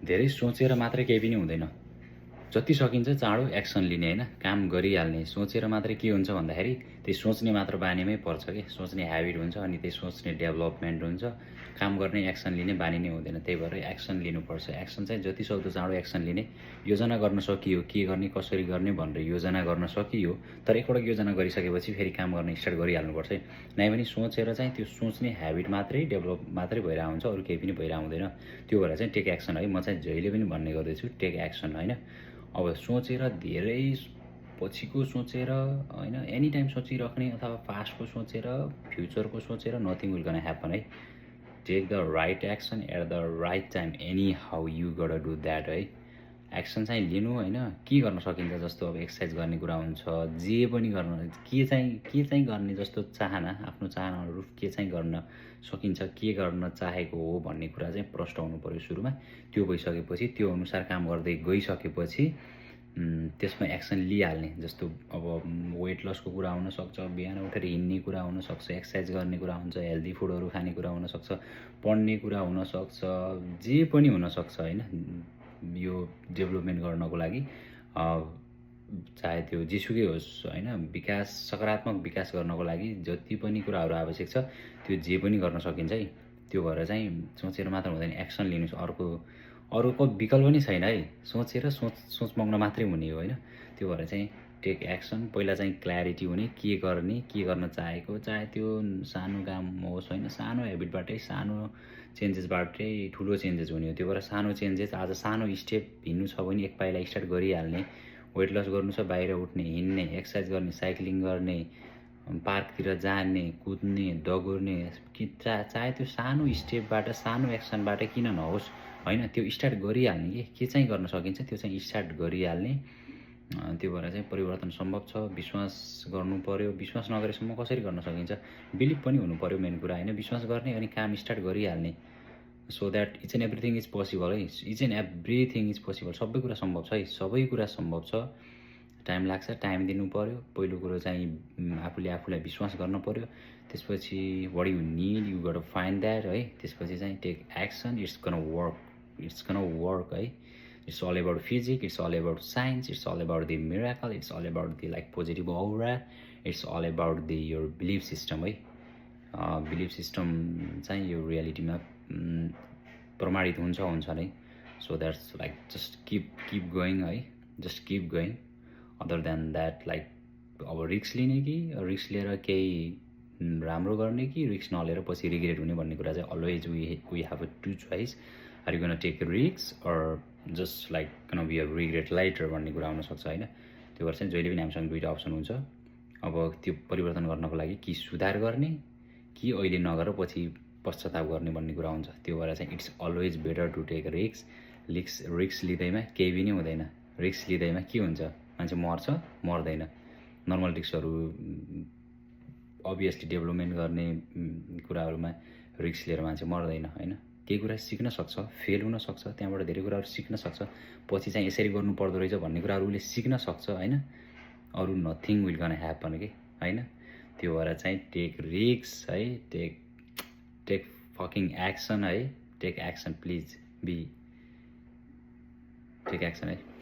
धेरै सोचेर मात्रै केही पनि हुँदैन। जति सकिन्छ चाँडो एक्सन लिने होइन, काम गरिहाल्ने। सोचेर मात्रै के हुन्छ भन्दाखेरि त्यो सोच्ने मात्र बानीमै पर्छ कि, सोच्ने ह्याबिट हुन्छ अनि त्यो सोच्ने डेभलपमेन्ट हुन्छ। काम गर्ने एक्सन लिने बानी नै हुँदैन। त्यही भएर एक्सन लिनुपर्छ। एक्सन चाहिँ जति सक्दो चाँडो एक्सन लिने। योजना गर्न सकियो, के गर्ने कसरी गर्ने भनेर योजना गर्न सकियो, तर एकपटक योजना गरिसकेपछि फेरि काम गर्न स्टार्ट गरिहाल्नुपर्छ है। नै भने सोचेर चाहिँ त्यो सोच्ने ह्याबिट मात्रै डेभलप मात्रै भइरहेको हुन्छ, अरू केही पनि भइरहेको हुँदैन। त्यो भएर चाहिँ टेक एक्सन है, म चाहिँ जहिले पनि भन्ने गर्दैछु टेक एक्सन होइन। अब सोचेर धेरै पछिको सोचेर होइन, एनी टाइम सोचिराख्ने अथवा पास्टको सोचेर फ्युचरको सोचेर नथिङ विल गन ह्यापन है। Take the right action at the right time, anyhow you got do that है। एक्सन चाहिँ लिनु होइन, के गर्न सकिन्छ जस्तो अब एक्सर्साइज गर्ने कुरा हुन्छ, जे पनि गर्न, के चाहिँ गर्ने जस्तो चाहना, आफ्नो चाहना अनुरूप के चाहिँ गर्न सकिन्छ, के गर्न चाहेको हो भन्ने कुरा चाहिँ प्रष्ट हुनु पऱ्यो सुरुमा। त्यो भइसकेपछि त्यो अनुसार काम गर्दै गइसकेपछि त्यसमा एक्सन लिइहाल्ने। जस्तो अब वेट लसको कुरा हुनसक्छ, बिहान उठेर हिँड्ने कुरा हुनसक्छ, एक्सर्साइज गर्ने कुरा हुन्छ, हेल्दी फुडहरू खाने कुरा हुनसक्छ, पढ्ने कुरा हुनसक्छ, जे पनि हुनसक्छ होइन। यो डेभलपमेन्ट गर्नको लागि चाहे त्यो जेसुकै होस् होइन, विकास, सकारात्मक विकास गर्नको लागि जति पनि कुराहरू आवश्यक छ त्यो जे पनि गर्न सकिन्छ है। त्यो भएर चाहिँ सोचेर मात्र हुँदैन, एक्सन लिनुहोस्। अरूको विकल्प नै छैन है। सोचेर सोचमग्न मात्रै हुने हो होइन। त्यो भएर चाहिँ टेक एक्सन। पहिला चाहिँ क्ल्यारिटी हुने, के गर्ने, के गर्न चाहेको, चाहे त्यो सानो काम होस् होइन, सानो ह्याबिटबाटै, सानो चेन्जेसबाटै ठुलो चेन्जेस हुने हो। त्यो भएर सानो चेन्जेस, आज सानो स्टेप हिँड्नु छ भने एक पाइला स्टार्ट गरिहाल्ने। वेट लस गर्नु छ, बाहिर उठ्ने, हिँड्ने, एक्सर्साइज गर्ने, साइक्लिङ गर्ने, पार्कतिर जाने, कुद्ने, दगुर्ने, कि चाहे त्यो सानो स्टेपबाट, सानो एक्सनबाट किन नहोस् होइन, त्यो स्टार्ट गरिहाल्ने। के चाहिँ गर्न सकिन्छ त्यो चाहिँ स्टार्ट गरिहाल्ने। त्यो भएर चाहिँ परिवर्तन सम्भव छ। विश्वास गर्नु पऱ्यो। विश्वास नगरेसम्म कसरी गर्न सकिन्छ? बिलिभ पनि हुनु पऱ्यो मेन कुरा होइन। विश्वास गर्ने अनि काम स्टार्ट गरिहाल्ने। So that each and everything is possible है। Each and everything is possible. सबै कुरा सम्भव छ है, सबै कुरा सम्भव छ। टाइम लाग्छ, टाइम दिनु पऱ्यो। पहिलो कुरो चाहिँ आफूले आफूलाई विश्वास गर्न पऱ्यो। त्यसपछि what you need, you got find that है। त्यसपछि चाहिँ take action. It's gonna work है। It's all about physics, it's all about science, it's all about the miracle, it's all about the like positive aura, it's all about the your belief system है। Belief system चाहिँ यो रियालिटीमा प्रमाणित हुन्छ नै। So that's like just keep going है, just keep going. Other than that like अब रिक्स लिने कि रिक्स लिएर केही राम्रो गर्ने कि रिक्स नलिएर पछि रिग्रेट हुने भन्ने कुरा चाहिँ always we have a two choice. Are you gonna take रिक्स or just like gonna be a regret later भन्ने कुरा हुनसक्छ होइन। त्यो भएर चाहिँ जहिले पनि हामीसँग दुईवटा अप्सन हुन्छ। अब त्यो परिवर्तन गर्नको लागि कि सुधार गर्ने कि अहिले नगरेर पछि पश्चाताप गर्ने भन्ने कुरा हुन्छ। त्यो भएर चाहिँ it's always better to take रिक्स लिँदैमा केही पनि हुँदैन। रिक्स लिँदैमा के हुन्छ, मान्छे मर्छ मर्दैन। नर्मल रिक्सहरू अभियसली डेभलपमेन्ट गर्ने कुराहरूमा रिक्स लिएर मान्छे मर्दैन होइन। केही कुरा सिक्न सक्छ, फेल हुनसक्छ, त्यहाँबाट धेरै कुराहरू सिक्न सक्छ। पछि चाहिँ यसरी गर्नु पर्दो रहेछ भन्ने कुराहरू उसले सिक्न सक्छ होइन। अरू नथिङ विल गन ह्यापन कि होइन। त्यो भएर चाहिँ टेक रिक्स है, टेक फकिङ एक्सन है। Take action please, take action है।